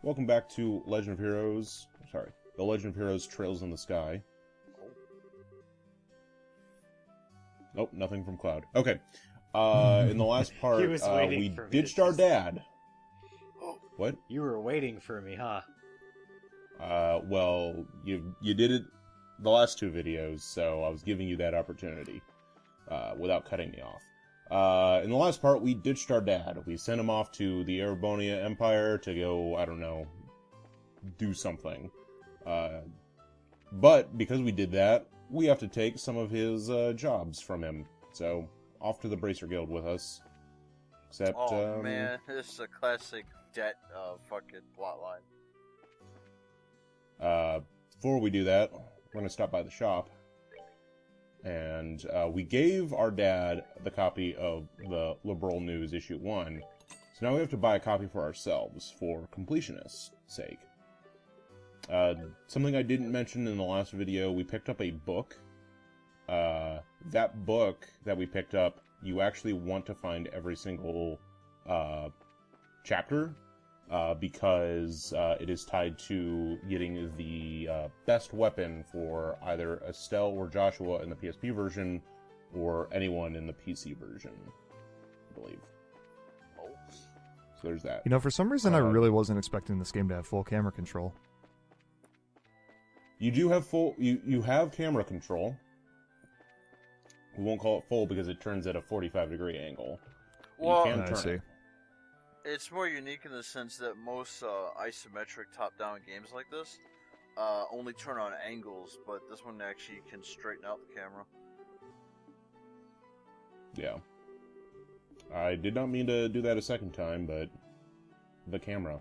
Welcome back to Legend of Heroes. Sorry, The Legend of Heroes Trails in the Sky. Nope, nothing from Cloud. Okay. In the last part, we ditched our dad. What? You were waiting for me, huh? Well, you did it the last two videos, so I was giving you that opportunity, without cutting me off. In the last part, we ditched our dad. We sent him off to the Erebonia Empire to go, I don't know, do something. But because we did that, we have to take some of his jobs from him. So, off to the Bracer Guild with us. Except, oh man, this is a classic debt fucking plotline. Before we do that, we're gonna stop by the shop. And we gave our dad the copy of the Liberal News issue 1. So now we have to buy a copy for ourselves, for completionists' sake. Something I didn't mention in the last video, we picked up a book. That book that we picked up, you actually want to find every single chapter, because it is tied to getting the best weapon for either Estelle or Joshua in the PSP version, or anyone in the PC version, I believe. So there's that. You know, for some reason I really wasn't expecting this game to have full camera control. You do have full... You have camera control. We won't call it full because it turns at a 45-degree angle. Well, you can turn it. It's more unique in the sense that most isometric top-down games like this only turn on angles, but this one actually can straighten out the camera. Yeah. I did not mean to do that a second time, but the camera.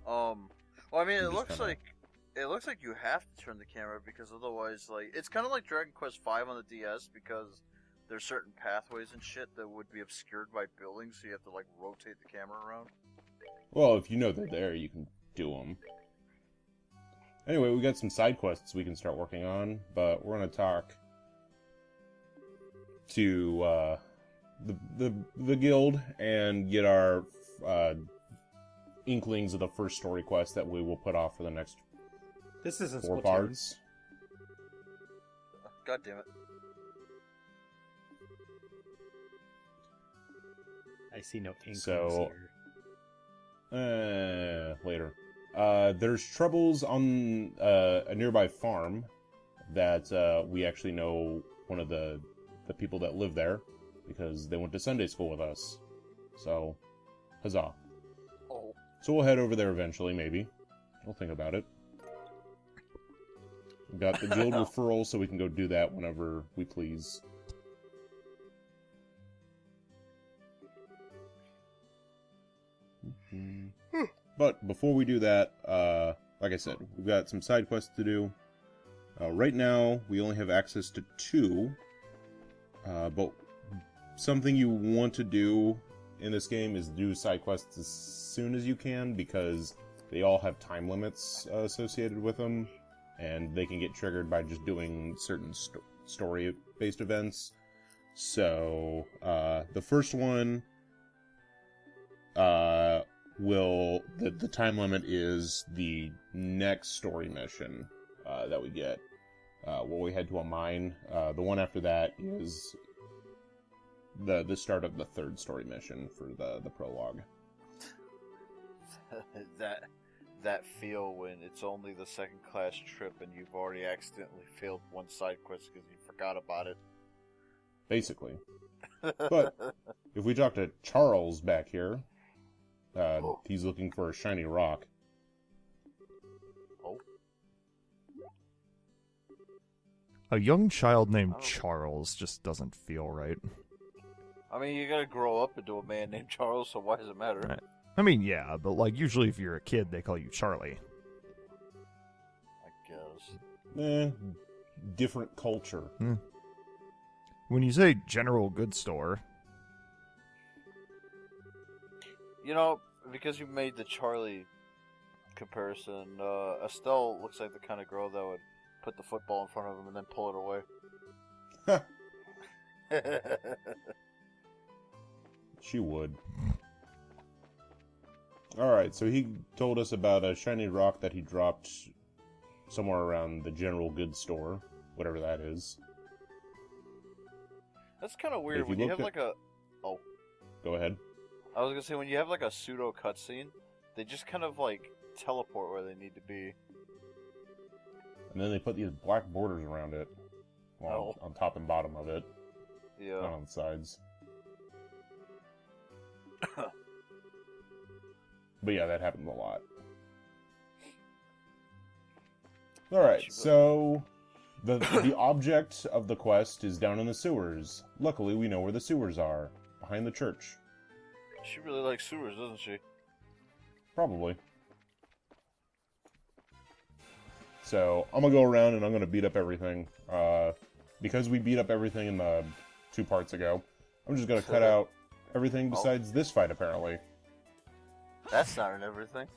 Well, I mean, it looks like you have to turn the camera because otherwise, like, it's kind of like Dragon Quest V on the DS because there's certain pathways and shit that would be obscured by buildings, so you have to like rotate the camera around. Well, if you know they're there, you can do them. Anyway, we got some side quests we can start working on, but we're gonna talk to the guild and get our inklings of the first story quest that we will put off for the next This isn't 4 parts. God damn it. I see no inklings So, here. Later. There's troubles on a nearby farm that we actually know one of the people that live there because they went to Sunday school with us. So, huzzah. Oh. So we'll head over there eventually, maybe. We'll think about it. We've got the guild referral, so we can go do that whenever we please. But before we do that, like I said, we've got some side quests to do. Right now, we only have access to 2. But something you want to do in this game is do side quests as soon as you can, because they all have time limits associated with them, and they can get triggered by just doing certain story-based events. So, the first one, the time limit is the next story mission that we get. Where we head to a mine. The one after that is the start of the 3rd story mission for the prologue. that feel when it's only the 2nd class trip and you've already accidentally failed one side quest because you forgot about it. Basically. But if we talk to Charles back here, he's looking for a shiny rock. A young child named Charles just doesn't feel right. I mean, you gotta grow up into a man named Charles, so why does it matter? Right. I mean, yeah, but like usually if you're a kid, they call you Charlie. I guess. Different culture. When you say general goods store... You know, because you made the Charlie comparison, Estelle looks like the kind of girl that would put the football in front of him and then pull it away. She would. Alright, so he told us about a shiny rock that he dropped somewhere around the general goods store, whatever that is. That's kind of weird If you when you look have at- like a. Oh, Go ahead. I was gonna say when you have like a pseudo cutscene, they just kind of like teleport where they need to be. And then they put these black borders around it. Well, on top and bottom of it, Yeah. not on the sides. But yeah, that happens a lot. Alright, so the object of the quest is down in the sewers. Luckily, we know where the sewers are. Behind the church. She really likes sewers, doesn't she? Probably. So, I'm gonna go around and I'm gonna beat up everything. Because we beat up everything in the 2 parts ago, I'm just gonna cut out everything besides this fight, apparently. That's not in everything.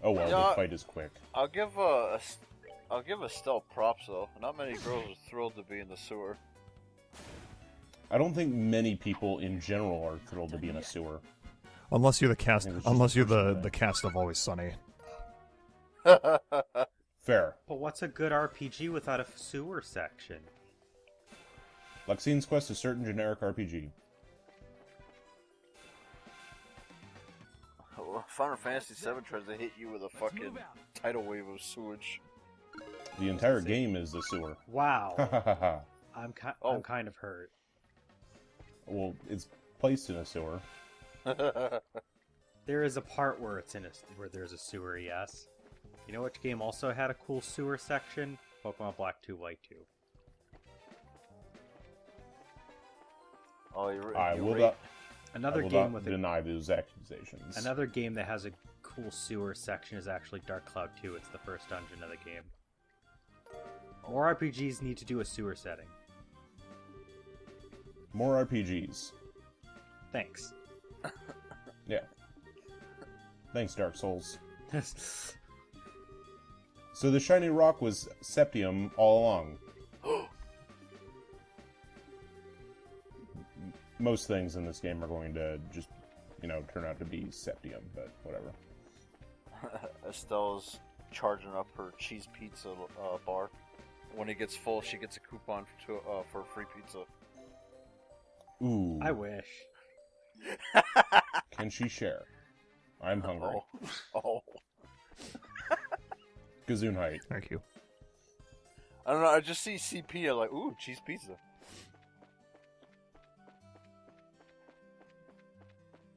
Oh well, Yeah, the fight is quick. I'll give Estelle props though. Not many girls are thrilled to be in the sewer. I don't think many people in general are thrilled to be in a sewer. Unless you're the cast, think it's unless just you're a the cast of Always Sunny. Fair. But what's a good RPG without a sewer section? Lexine's Quest is certain generic RPG. Final Fantasy VII tries to hit you with a fucking tidal wave of sewage. The entire game is the sewer. Wow, Ha ha ha ha. I'm Oh. kind of hurt. Well, it's placed in a sewer. There is a part where where there's a sewer. Yes. You know which game also had a cool sewer section? Pokemon Black 2, White 2. Oh, you're I you're will right. not, Another I will game not with deny those accusations. another game that has a cool sewer section is actually Dark Cloud 2. It's the first dungeon of the game. More RPGs need to do a sewer setting. More RPGs. Thanks. Yeah. Thanks, Dark Souls. So the shiny rock was Septium all along. Most things in this game are going to just, turn out to be Septium, but whatever. Estelle's charging up her cheese pizza bar. When it gets full, she gets a coupon for free pizza. Ooh. I wish. Can she share? I'm hungry. Oh. Gesundheit. Thank you. I don't know, I just see CP, I'm like, ooh, cheese pizza.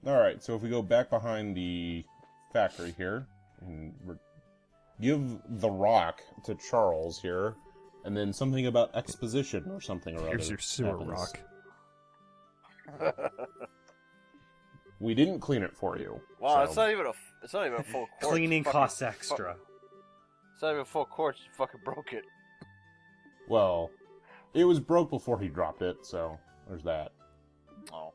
Alright, so if we go back behind the factory here, and give the rock to Charles here, and then something about exposition or something or other. Here's your sewer happens. rock. We didn't clean it for you. Wow, so- it's not even a full quart. Cleaning Fucking- costs extra. It's not even a full quart, you fucking broke it. Well, it was broke before he dropped it, so there's that. Oh.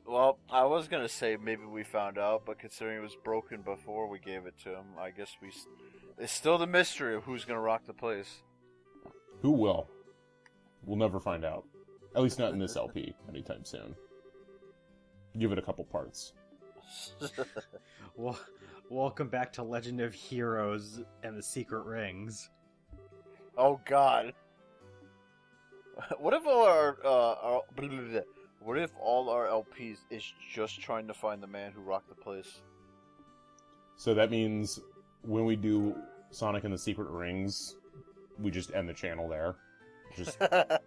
Well, I was gonna say maybe we found out, but considering it was broken before we gave it to him, I guess it's still the mystery of who's gonna rock the place. Who will? We'll never find out. At least not in this LP anytime soon. Give it a couple parts. Well, welcome back to Legend of Heroes and the Secret Rings. Oh God. What if all what if all our LPs is just trying to find the man who rocked the place? So that means when we do Sonic and the Secret Rings, we just end the channel there. Just that's it.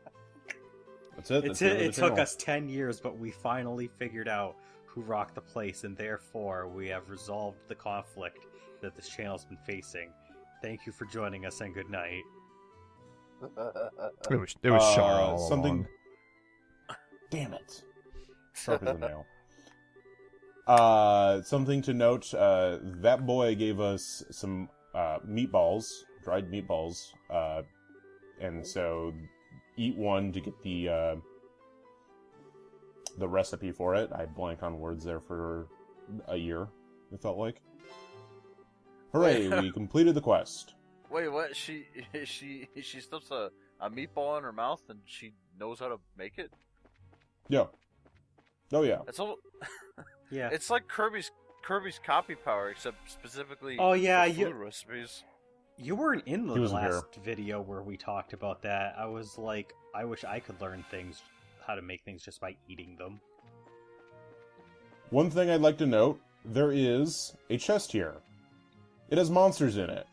That's the end of the It took channel. us 10 years, but we finally figured out who rocked the place, and therefore we have resolved the conflict that this channel's been facing. Thank you for joining us, and good night. It was Char all something. along. Damn it! Sharp as a nail. Something to note: that boy gave us some meatballs, dried meatballs, and so eat one to get the recipe for it. I blank on words there for a year. It felt like. Hooray! We completed the quest. Wait, what? She stuffs a meatball in her mouth and she knows how to make it? Yeah. Oh yeah. It's all. Yeah. It's like Kirby's copy power, except specifically Oh, yeah, for food recipes. You weren't in the He wasn't last video where we talked about that. I was like, I wish I could learn things, how to make things just by eating them. One thing I'd like to note, there is a chest here. It has monsters in it.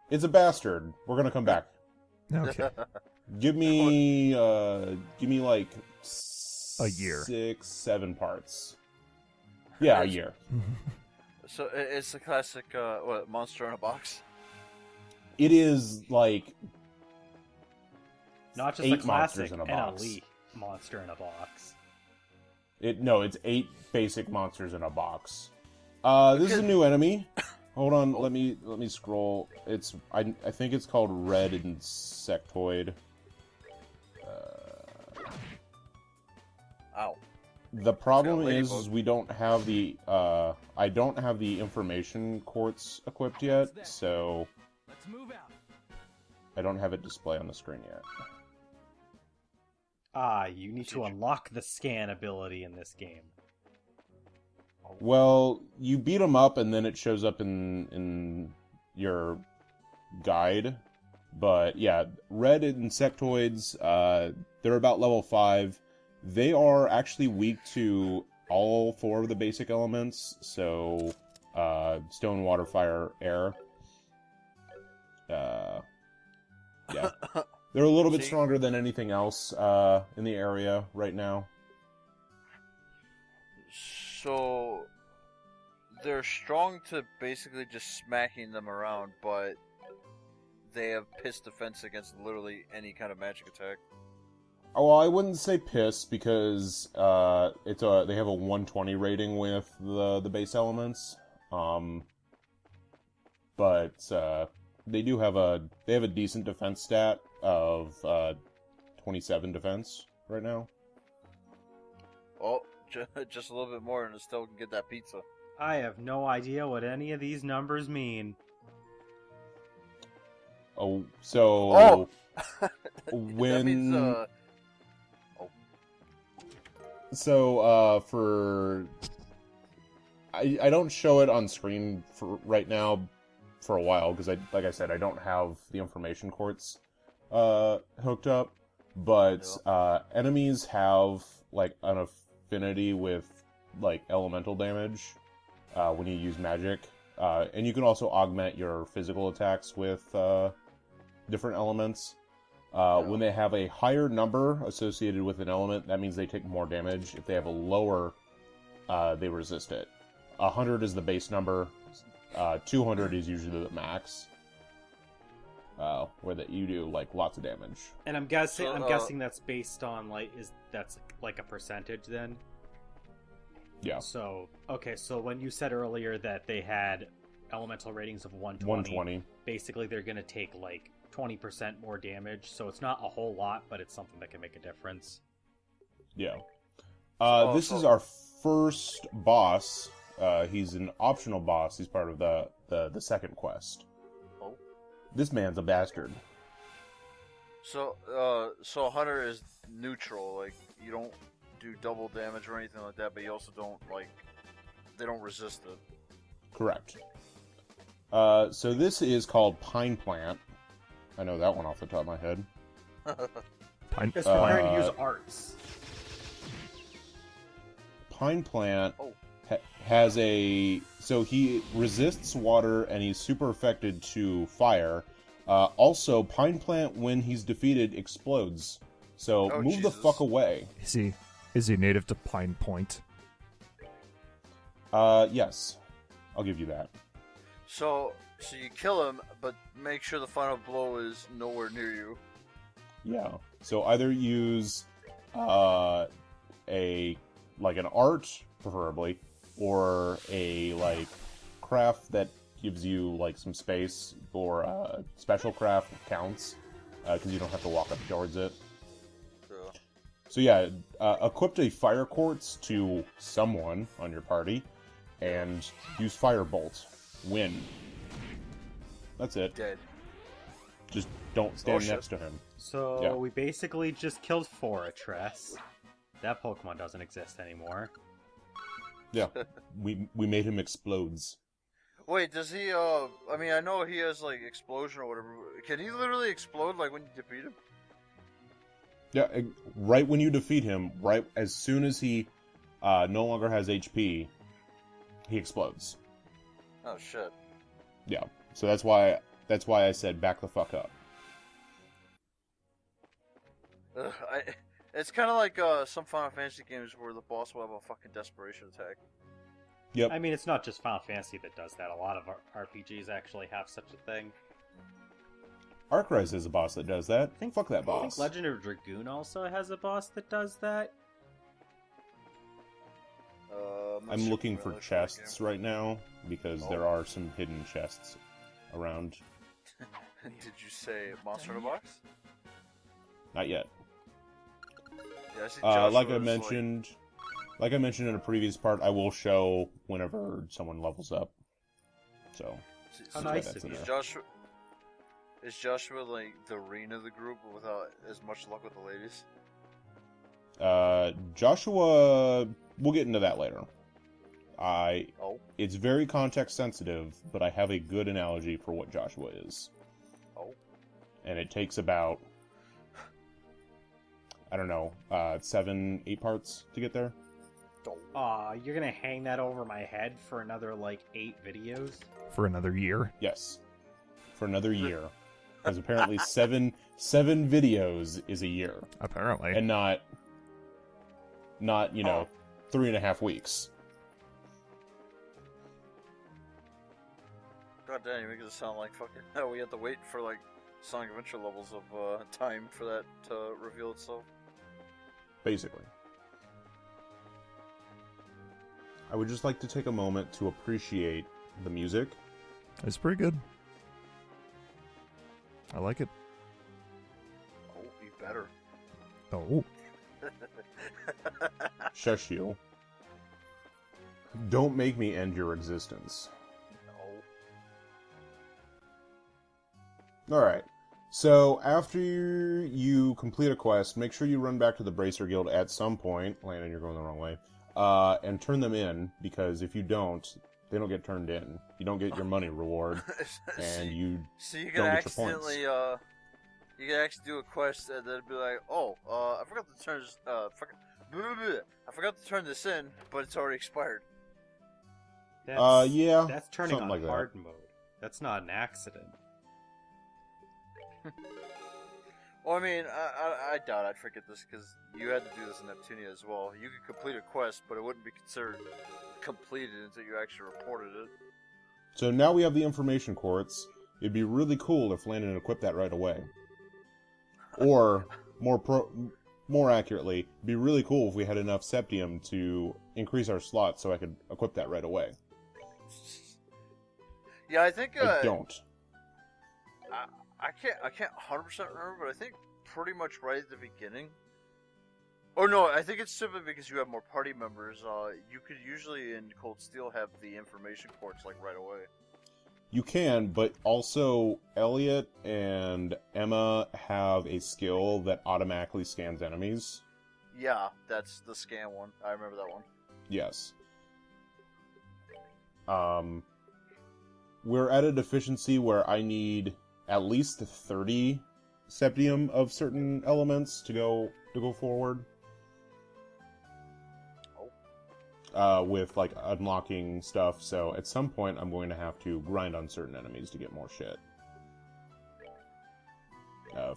It's a bastard. We're gonna come back. Okay. Give me like A year. 6-7 parts. Yeah, a year. So it's the classic, what, monster in a box? It is like Not just 8 a classic, monsters in a an box. elite monster in a box. It's 8 basic monsters in a box. This is a new enemy. Hold on, let me scroll. I think it's called Red Insectoid. Ow. The problem It's got a is we don't have the I don't have the information quartz equipped yet, so Let's move out. I don't have it display on the screen yet. You need to unlock the scan ability in this game. Well, you beat them up and then it shows up in your guide. But yeah, red insectoids, they're about level 5. They are actually weak to all 4 of the basic elements, so stone, water, fire, air. Yeah. They're a little bit stronger than anything else in the area right now. So they're strong to basically just smacking them around, but they have piss defense against literally any kind of magic attack. Oh, well, I wouldn't say piss because they have a 120 rating with the base elements. But they have a decent defense stat of 27 defense right now. Oh, just a little bit more and it still can get that pizza. I have no idea what any of these numbers mean. Oh, so Oh! when That means, so for I don't show it on screen for right now for a while because like I said, I don't have the information quartz hooked up, but enemies have like an affinity with like elemental damage when you use magic, and you can also augment your physical attacks with different elements. When they have a higher number associated with an element, that means they take more damage. If they have a lower, they resist it. 100 is the base number. 200 is usually the max. Where that you do like lots of damage. And I'm guessing that's based on that's like a percentage then. Yeah. So so when you said earlier that they had elemental ratings of 120, basically they're gonna take like 20% more damage. So it's not a whole lot, but it's something that can make a difference. Yeah. This is our first boss. He's an optional boss. He's part of the second quest. Oh. This man's a bastard. So Hunter is neutral. Like you don't do double damage or anything like that, but you also don't they don't resist it. Correct. So this is called Pine Plant. I know that one off the top of my head. Pine. Just preparing to use arts. Pine Plant Oh. has so he resists water and he's super affected to fire. Also, Pine Plant, when he's defeated, explodes. So move Jesus. the fuck away. Is he native to Pine Point? Yes. I'll give you that. So you kill him, but make sure the final blow is nowhere near you. Yeah. So either use an art, preferably, or a craft that gives you some space, or special craft counts because you don't have to walk up towards it. So yeah, equip a fire quartz to someone on your party, and use firebolt. Win. That's it. Dead. Just don't stand shit. next to him. So Yeah. we basically just killed Fortress. That Pokemon doesn't exist anymore. Yeah, we made him explodes. Wait, does he? I mean, I know he has like explosion or whatever. Can he literally explode like when you defeat him? Yeah, right when you defeat him, right as soon as he no longer has HP, he explodes. Oh shit. Yeah, so that's why I said back the fuck up. It's kind of like some Final Fantasy games where the boss will have a fucking desperation attack. Yep. I mean, it's not just Final Fantasy that does that. A lot of RPGs actually have such a thing. Arcrise is a boss that does that. Fuck that I think boss. Legend of Dragoon also has a boss that does that. I'm looking for chests right now because there are some hidden chests around. Did you say Monster in a Box? Not yet. Yeah, I see Joshua's, like I mentioned in a previous part, I will show whenever someone levels up. So, How yeah, nice that's of in you. there. Is Joshua like the reign of the group without as much luck with the ladies? Joshua, we'll get into that later. Oh. It's very context sensitive, but I have a good analogy for what Joshua is. Oh. And it takes about, I don't know, 7, 8 parts to get there. Oh. You're gonna hang that over my head for another, 8 videos? For another year. Yes. For another year. Because apparently seven videos is a year. Apparently. And not 3.5 weeks. God damn, you make it sound like fucking. No, we had to wait for Sonic Adventure levels of time for that to reveal itself. Basically. I would just like to take a moment to appreciate the music. It's pretty good. I like it. Oh, you better. Oh. Shush you. Don't make me end your existence. No. Alright. So, after you complete a quest, make sure you run back to the Bracer Guild at some point. Landon, you're going the wrong way. And turn them in, because if you don't, they don't get turned in. You don't get your money reward, and you So you don't can get your points. accidentally, you can actually do a quest and then be like, oh, I forgot to turn this, I forgot to turn this in, but it's already expired. Yeah. That's turning something on like that. hard mode. That's not an accident. Well, I mean, I doubt I'd forget this because you had to do this in Neptunia as well. You could complete a quest, but it wouldn't be considered completed until you actually reported it. So now we have the information quartz. It'd be really cool if Landon equipped that right away. Or, more accurately, it'd be really cool if we had enough septium to increase our slots so I could equip that right away. Yeah, I think I don't. I can't 100% remember, but I think pretty much right at the beginning. Oh no, I think it's simply because you have more party members. You could usually in Cold Steel have the information quartz right away. You can, but also Elliot and Emma have a skill that automatically scans enemies. Yeah, that's the scan one. I remember that one. Yes. We're at a deficiency where I need at least 30 septium of certain elements to go forward. With unlocking stuff, so at some point I'm going to have to grind on certain enemies to get more shit.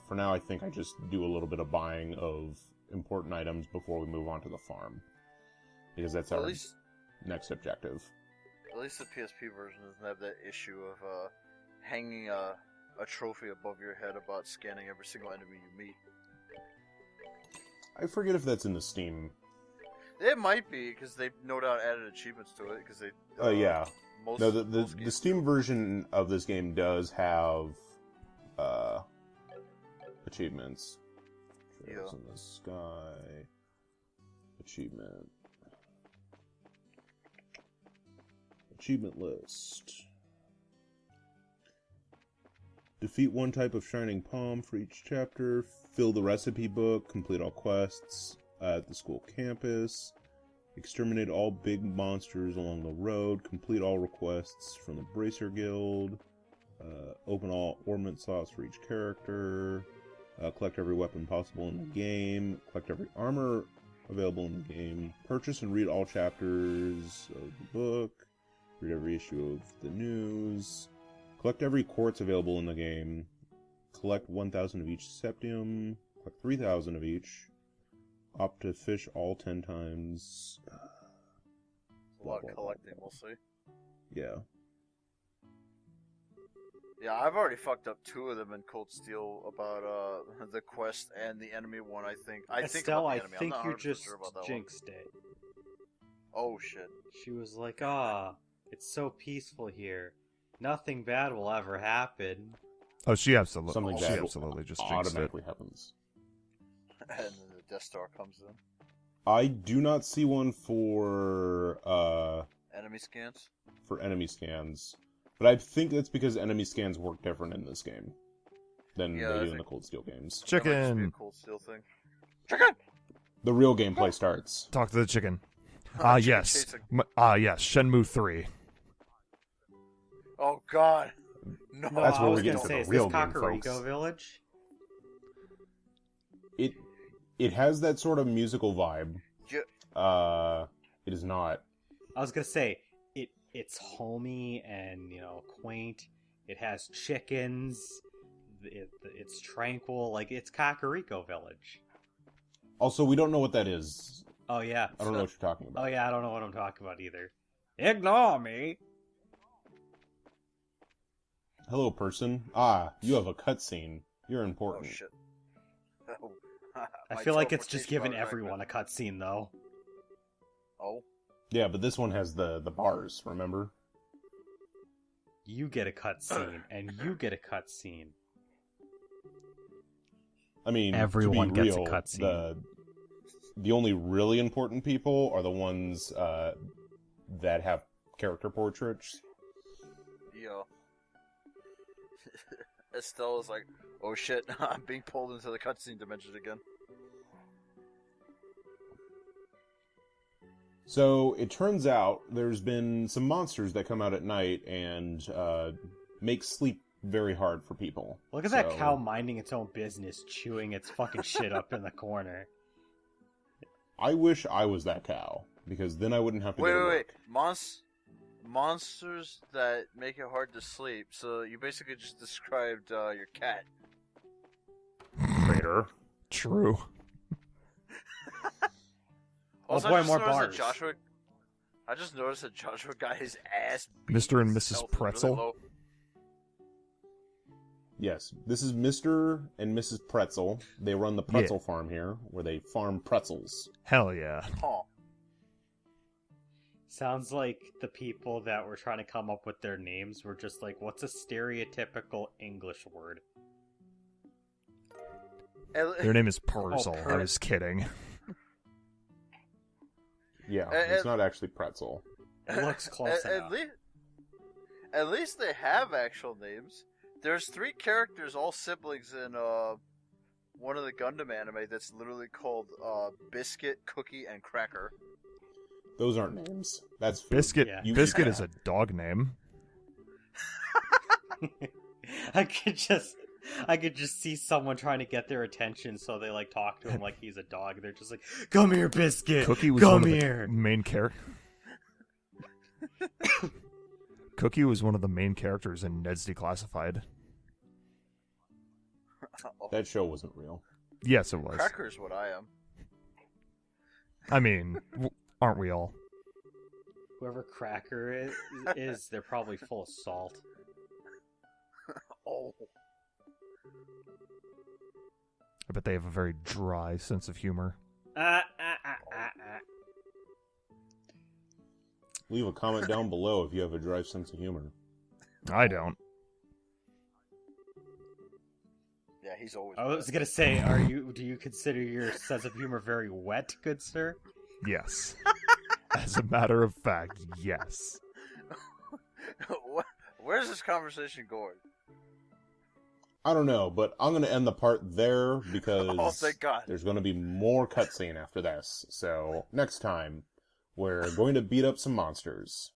For now, I think I just do a little bit of buying of important items before we move on to the farm, because that's our next objective. At least the PSP version doesn't have that issue of hanging a trophy above your head about scanning every single enemy you meet. I forget if that's in the Steam. It might be, because they no doubt added achievements to it, because they... Yeah. Most, No, most the Steam version of this game does have achievements. Trails in the Sky. Achievement. Achievement list. Defeat one type of Shining Palm for each chapter. Fill the recipe book. Complete all quests. at the school campus. Exterminate all big monsters along the road. Complete all requests from the Bracer Guild. Open all ornament slots for each character. Collect every weapon possible in the game. Collect every armor available in the game. Purchase and read all chapters of the book. Read every issue of the news. Collect every quartz available in the game. Collect 1,000 of each septium. Collect 3,000 of each. Opt to fish all 10 times. A lot of collecting, we'll see. Yeah. Yeah, I've already fucked up 2 of them in Cold Steel about the quest and the enemy one. I think Estelle, about the enemy. I think I'm not you 100% just sure about that jinxed it. One. Oh shit! She was like, it's so peaceful here. Nothing bad will ever happen. Oh, she absolutely, Something she bad absolutely just jinxed it. automatically happens. And then the Death Star comes in. I do not see one for Enemy scans. enemy scans, but I think that's because enemy scans work different in this game than Yeah, they I do in think- the Cold Steel games. That might just be a Chicken! Cold Steel thing. Chicken. The real gameplay starts. Talk to the chicken. Chicken Yes. chasing. Yes. Shenmue 3. Oh god. No. That's I where was we get gonna to say, the is real this game, Kakariko folks. Village? It has that sort of musical vibe. Yeah. It is not. I was gonna say it's homey and quaint. It has chickens. It's tranquil. Like it's Kakariko Village. Also, we don't know what that is. Oh yeah. I don't know what you're talking about. Oh yeah. I don't know what I'm talking about either. Ignore me. Hello, person. You have a cutscene. You're Oh important. shit. Oh. I My feel like it's teleportation just giving bar back everyone a then. cutscene though. Oh. Yeah, but this one has the bars, remember? You get a cutscene, and you get a cutscene. I mean, Everyone to be gets a real, cutscene. The only really important people are the ones that have character portraits. Yeah. Estelle is like, oh shit, I'm being pulled into the cutscene dimension again. So it turns out there's been some monsters that come out at night and make sleep very hard for people. Look at that cow minding its own business, chewing its fucking shit up in the corner. I wish I was that cow, because then I wouldn't have to go to Wait. work. Monsters that make it hard to sleep. So you basically just described your cat. Traitor. True. Also, boy, I just more noticed that bars. I just noticed that Joshua got his ass beat. Mr. and His Mrs. health is really Pretzel? low. Yes, this is Mr. and Mrs. Pretzel. They run the pretzel farm here, where they farm pretzels. Hell yeah. Huh. Sounds like the people that were trying to come up with their names were just like, what's a stereotypical English word? Their name is Purzel. I Pur- was kidding. Yeah, it's not actually pretzel. It looks close enough. At least they have actual names. There's 3 characters, all siblings, in one of the Gundam anime that's literally called Biscuit, Cookie, and Cracker. Those aren't names. That's food. Biscuit. Yeah. Biscuit is a dog name. I could just see someone trying to get their attention, so they like talk to him like he's a dog. They're just like, "Come here, Biscuit. Cookie was Come one here." of the main Cookie was one of the main characters in Ned's Declassified. That show wasn't real. Yes, it was. Cracker's what I am. I mean, aren't we all? Whoever Cracker is, they're probably full of salt. Oh. I bet they have a very dry sense of humor. Leave a comment down below if you have a dry sense of humor. I don't. Yeah, he's always. I was gonna say, do you consider your sense of humor very wet, good sir? Yes. As a matter of fact, yes. Where's this conversation going? I don't know, but I'm going to end the part there because Oh, thank God. there's going to be more cutscene after this. So next time, we're going to beat up some monsters.